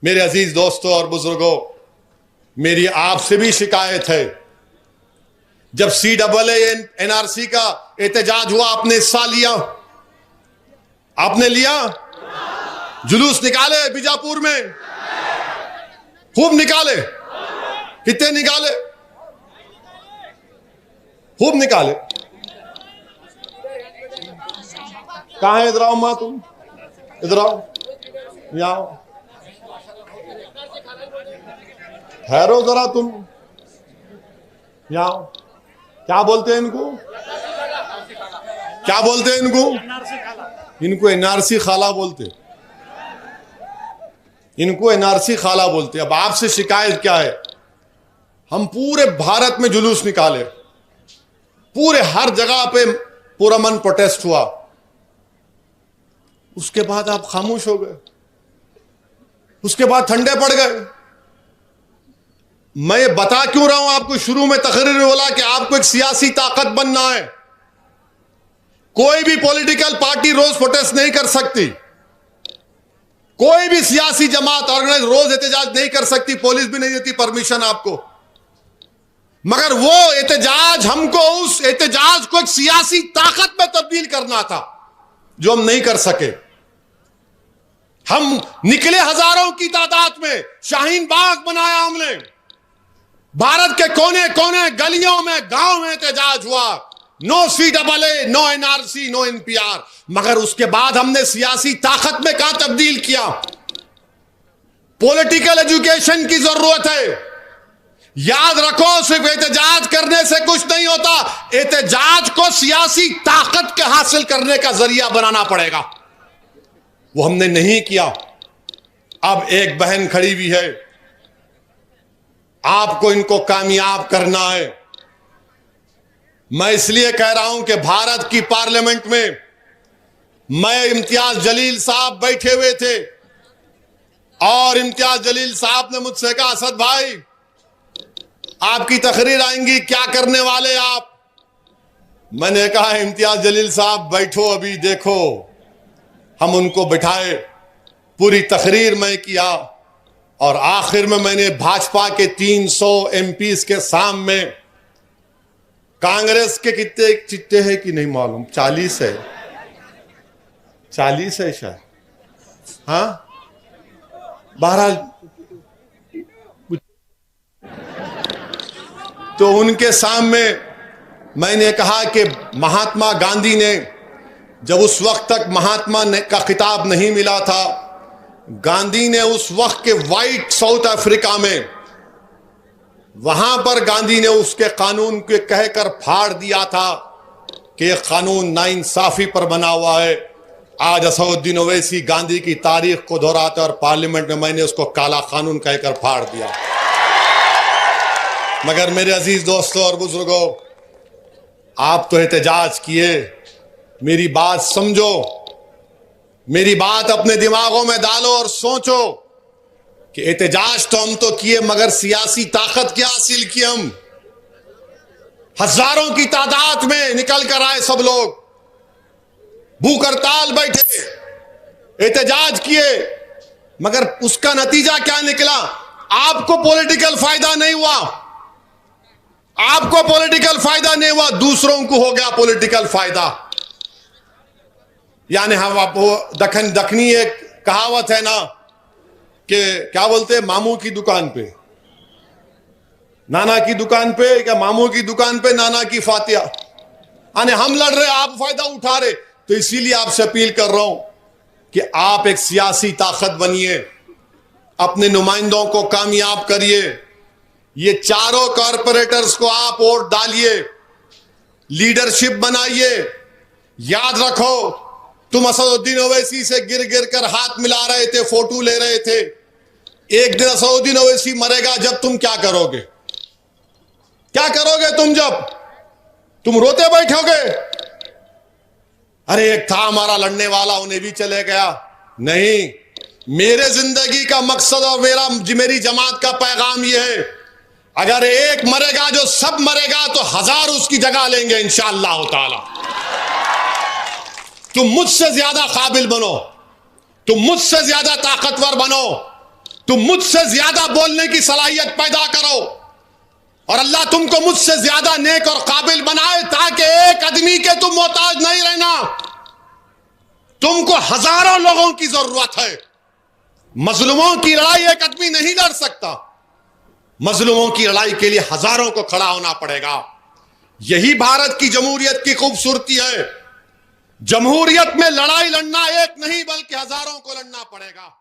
मेरे अजीज दोस्तों और बुजुर्गों, मेरी आपसे भी शिकायत है, जब CAA NRC का एहतजाज हुआ, आपने हिस्सा लिया? आपने लिया? जुलूस निकाले बीजापुर में? खूब निकाले। कितने निकाले? खूब निकाले। कहां है? इधर आओ मां, तुम इधर आओ, यहाँ आओ, ठहरो जरा, तुम यहाँ आओ। क्या बोलते हैं इनको? क्या बोलते हैं इनको? इनको NRC खाला बोलते, इनको NRC खाला बोलते। अब आपसे शिकायत क्या है? हम पूरे भारत में जुलूस निकाले, पूरे हर जगह पे पुरअमन प्रोटेस्ट हुआ, उसके बाद आप खामोश हो गए, उसके बाद ठंडे पड़ गए। मैं ये बता क्यों रहा हूं आपको? शुरू में तकरीर में बोला कि आपको एक सियासी ताकत बनना है। कोई भी पॉलिटिकल पार्टी रोज प्रोटेस्ट नहीं कर सकती, कोई भी सियासी जमात ऑर्गेनाइज रोज एहतजाज नहीं कर सकती, पुलिस भी नहीं देती परमिशन आपको। मगर वो एहतजाज, हमको उस एहतजाज को एक सियासी ताकत में तब्दील करना था, जो हम नहीं कर सके। हम निकले हजारों की तादाद में, शाहीन बाग बनाया हमने, भारत के कोने कोने गलियों में, गांव में एहतजाज हुआ। No CAA, no NRC, no NPR। मगर उसके बाद हमने सियासी ताकत में कहां तब्दील किया? पॉलिटिकल एजुकेशन की जरूरत है। याद रखो, सिर्फ एहतजाज करने से कुछ नहीं होता, एहतजाज को सियासी ताकत के हासिल करने का जरिया बनाना पड़ेगा। वो हमने नहीं किया। अब एक बहन खड़ी हुई है, आपको इनको कामयाब करना है। मैं इसलिए कह रहा हूं कि भारत की पार्लियामेंट में मैं इम्तियाज जलील साहब बैठे हुए थे और इम्तियाज जलील साहब ने मुझसे कहा, असद भाई आपकी तकरीर आएंगी, क्या करने वाले आप? मैंने कहा, इम्तियाज जलील साहब बैठो, अभी देखो। हम उनको बिठाए, पूरी तकरीर मैं किया और आखिर में मैंने भाजपा के 300 MPs के सामने, कांग्रेस के कितने चिट्टे हैं कि नहीं मालूम, 40 है, 40 है शायद, हाँ, बहरहाल, तो उनके सामने मैंने कहा कि महात्मा गांधी ने, जब उस वक्त तक महात्मा का खिताब नहीं मिला था, गांधी ने उस वक्त के वाइट साउथ अफ्रीका में, वहां पर गांधी ने उसके कानून के कहकर फाड़ दिया था कि यह कानून नाइंसाफी पर बना हुआ है। आज असदुद्दीन ओवैसी गांधी की तारीख को दोहराते और पार्लियामेंट में मैंने उसको काला कानून कहकर फाड़ दिया। मगर मेरे अजीज दोस्तों और बुजुर्गों, आप तो एहतजाज किए, मेरी बात समझो, मेरी बात अपने दिमागों में डालो और सोचो कि एहतजाज तो हम तो किए, मगर सियासी ताकत क्या हासिल की? हम हजारों की तादाद में निकल कर आए, सब लोग भूख हड़ताल बैठे, एहतजाज किए, मगर उसका नतीजा क्या निकला? आपको पॉलिटिकल फायदा नहीं हुआ, आपको पॉलिटिकल फायदा नहीं हुआ, दूसरों को हो गया पॉलिटिकल फायदा। यानी हम आपको दखनी एक कहावत है ना कि क्या बोलते हैं, मामू की दुकान पे नाना की दुकान पे, क्या मामू की दुकान पे नाना की फातिया। यानी हम लड़ रहे, आप फायदा उठा रहे। तो इसीलिए आपसे अपील कर रहा हूं कि आप एक सियासी ताकत बनिए, अपने नुमाइंदों को कामयाब करिए, ये चारों कॉरपोरेटर्स को आप वोट डालिए, लीडरशिप बनाइए। याद रखो, तुम असदुद्दीन ओवैसी से गिर गिर कर हाथ मिला रहे थे, फोटो ले रहे थे। एक दिन असदुद्दीन ओवैसी मरेगा, जब तुम क्या करोगे? क्या करोगे तुम? जब तुम रोते बैठोगे, अरे एक था हमारा लड़ने वाला, उन्हें भी चले गया। नहीं, मेरे जिंदगी का मकसद और मेरी जमात का पैगाम यह है, अगर एक मरेगा जो सब मरेगा, तो 1000 उसकी जगह लेंगे इंशाअल्लाह ताला। तुम मुझसे ज्यादा काबिल बनो, तुम मुझसे ज्यादा ताकतवर बनो, तुम मुझसे ज्यादा बोलने की सलाहियत पैदा करो और अल्लाह तुमको मुझसे ज्यादा नेक और काबिल बनाए, ताकि एक आदमी के तुम मोहताज नहीं रहना। तुमको हजारों लोगों की जरूरत है। मजलूमों की लड़ाई एक आदमी नहीं लड़ सकता, मजलूमों की लड़ाई के लिए हजारों को खड़ा होना पड़ेगा। यही भारत की जमहूरियत की खूबसूरती है। जमहूरियत में लड़ाई लड़ना एक नहीं बल्कि हजारों को लड़ना पड़ेगा।